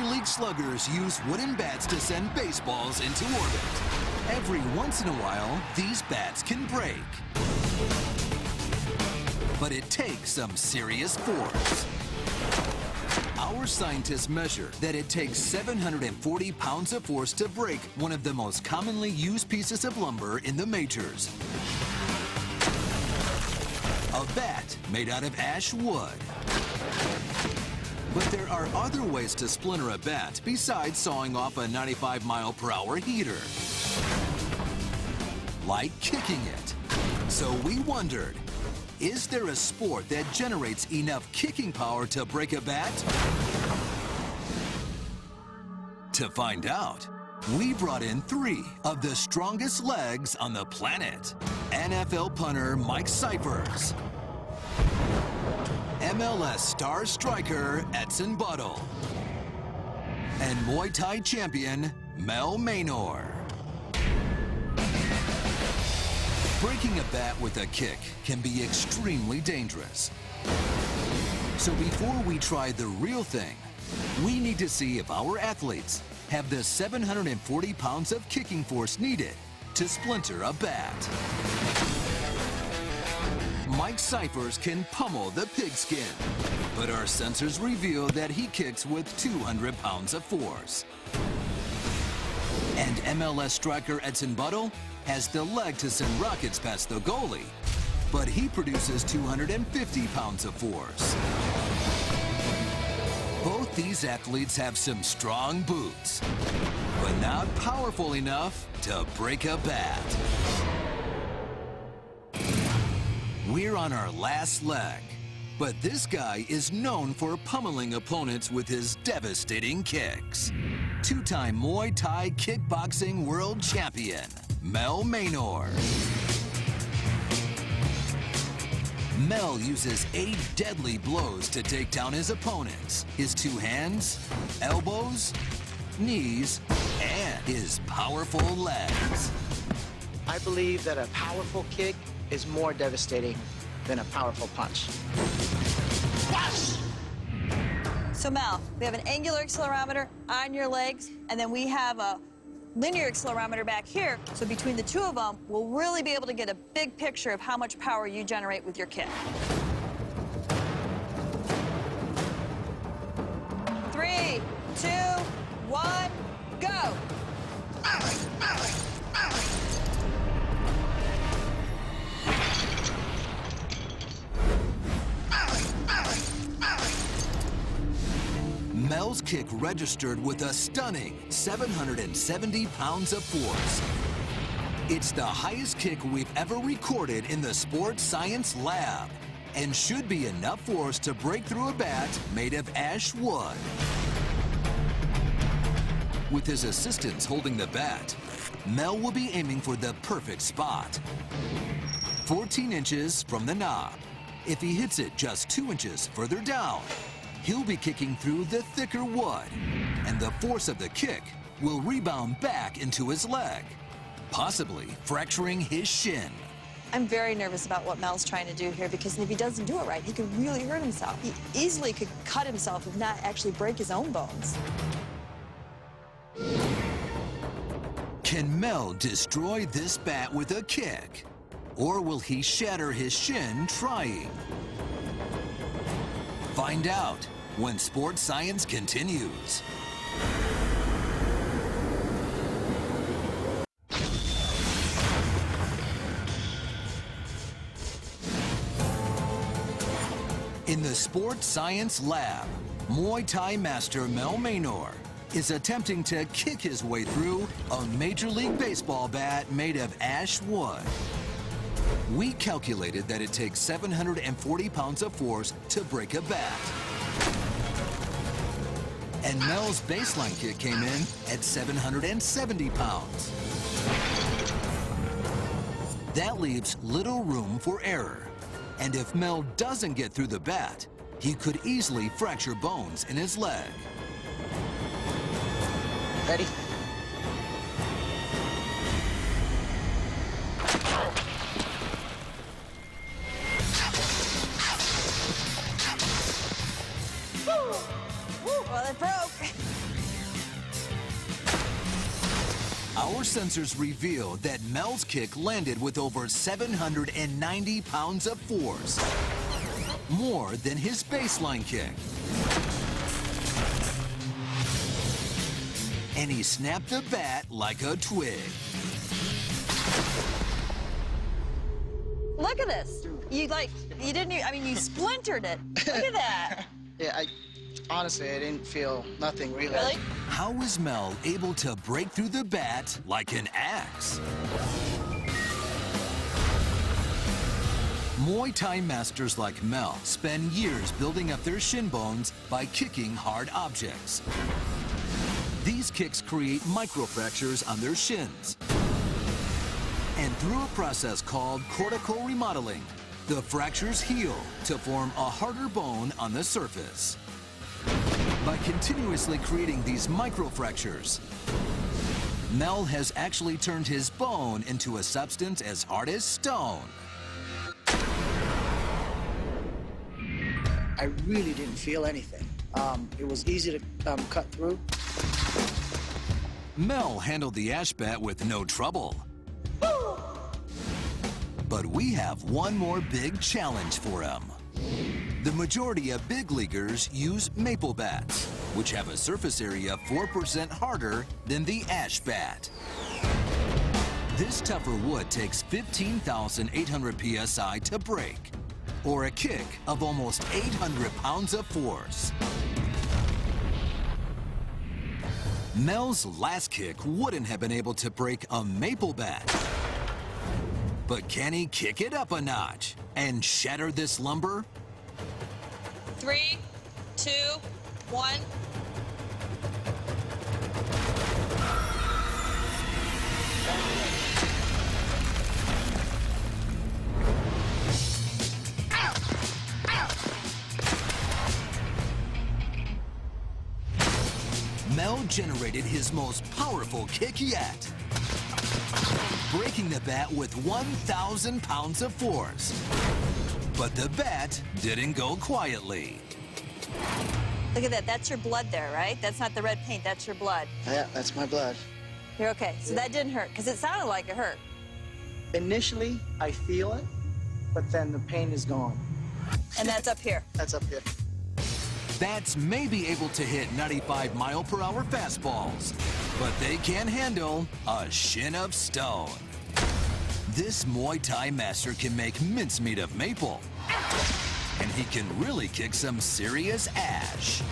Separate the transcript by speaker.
Speaker 1: Major League sluggers use wooden bats to send baseballs into orbit. Every once in a while, these bats can break. But it takes some serious force. Our scientists measure that it takes 740 pounds of force to break one of the most commonly used pieces of lumber in the majors. A bat made out of ash wood. But there are other ways to splinter a bat besides sawing off a 95-mile-per-hour heater. Like kicking it. So we wondered, is there a sport that generates enough kicking power to break a bat? To find out, we brought in 3 of the strongest legs on the planet. NFL punter Mike Cyphers, MLS star striker Edson Buttle, and Muay Thai champion Melchor Menor. Breaking a bat with a kick can be extremely dangerous. So before we try the real thing, we need to see if our athletes have the 740 pounds of kicking force needed to splinter a bat. Mike Cyphers can pummel the pigskin, but our sensors reveal that he kicks with 200 pounds of force. And MLS striker Edson Buttle has the leg to send rockets past the goalie, but he produces 250 pounds of force. Both these athletes have some strong boots, but not powerful enough to break a bat. We're on our last leg, but this guy is known for pummeling opponents with his devastating kicks. 2-time Muay Thai kickboxing world champion, Melchor Menor. Mel uses 8 deadly blows to take down his opponents. His 2 hands, elbows, knees, and his powerful legs.
Speaker 2: I believe that a powerful kick is more devastating than a powerful punch. Yes!
Speaker 3: So Mel, we have an angular accelerometer on your legs, and then we have a linear accelerometer back here. So between the 2 of them, we'll really be able to get a big picture of how much power you generate with your kick. 3, 2, 1, go!
Speaker 1: Mel's kick registered with a stunning 770 pounds of force. It's the highest kick we've ever recorded in the sports science lab, and should be enough force to break through a bat made of ash wood. With his assistants holding the bat, Mel will be aiming for the perfect spot. 14 inches from the knob. If he hits it just 2 inches further down, he'll be kicking through the thicker wood, and the force of the kick will rebound back into his leg, possibly fracturing his shin.
Speaker 3: I'm very nervous about what Mel's trying to do here, because if he doesn't do it right, he could really hurt himself. He easily could cut himself if not actually break his own bones.
Speaker 1: Can Mel destroy this bat with a kick? Or will he shatter his shin trying? Find out when Sports Science continues. In the Sports Science Lab, Muay Thai master Melchor Menor is attempting to kick his way through a Major League Baseball bat made of ash wood. We calculated that it takes 740 pounds of force to break a bat. And Mel's baseline kick came in at 770 pounds. That leaves little room for error. And if Mel doesn't get through the bat, he could easily fracture bones in his leg.
Speaker 2: Ready?
Speaker 3: Well, it broke.
Speaker 1: sensors reveal that Mel's kick landed with over 790 pounds of force, more than his baseline kick. And he snapped the bat like a twig.
Speaker 3: Look at this. You didn't, I mean, you splintered it. Look at that.
Speaker 2: Yeah, honestly, I didn't feel nothing really.
Speaker 3: Really?
Speaker 1: How is Mel able to break through the bat like an axe? Muay Thai masters like Mel spend years building up their shin bones by kicking hard objects. These kicks create microfractures on their shins. And through a process called cortical remodeling, the fractures heal to form a harder bone on the surface. By continuously creating these microfractures, Mel has actually turned his bone into a substance as hard as stone.
Speaker 2: I really didn't feel anything. It was easy to cut through.
Speaker 1: Mel handled the ash bat with no trouble. But we have one more big challenge for him. The majority of big leaguers use maple bats, which have a surface area 4% harder than the ash bat. This tougher wood takes 15,800 psi to break, or a kick of almost 800 pounds of force. Mel's last kick wouldn't have been able to break a maple bat. But can he kick it up a notch and shatter this lumber?
Speaker 3: 3, 2, 1.
Speaker 1: Mel generated his most powerful kick yet, breaking the bat with 1,000 pounds of force. But the bat didn't go quietly.
Speaker 3: Look at that. That's your blood there, right? That's not the red paint. That's your blood.
Speaker 2: Yeah, that's my blood.
Speaker 3: You're okay. So that didn't hurt, because it sounded like it hurt.
Speaker 2: Initially, I feel it, but then the pain is gone.
Speaker 3: And that's up here.
Speaker 2: That's up here.
Speaker 1: Bats may be able to hit 95-mile-per-hour fastballs, but they can't handle a shin of stone. This Muay Thai master can make mincemeat of maple, and he can really kick some serious ash.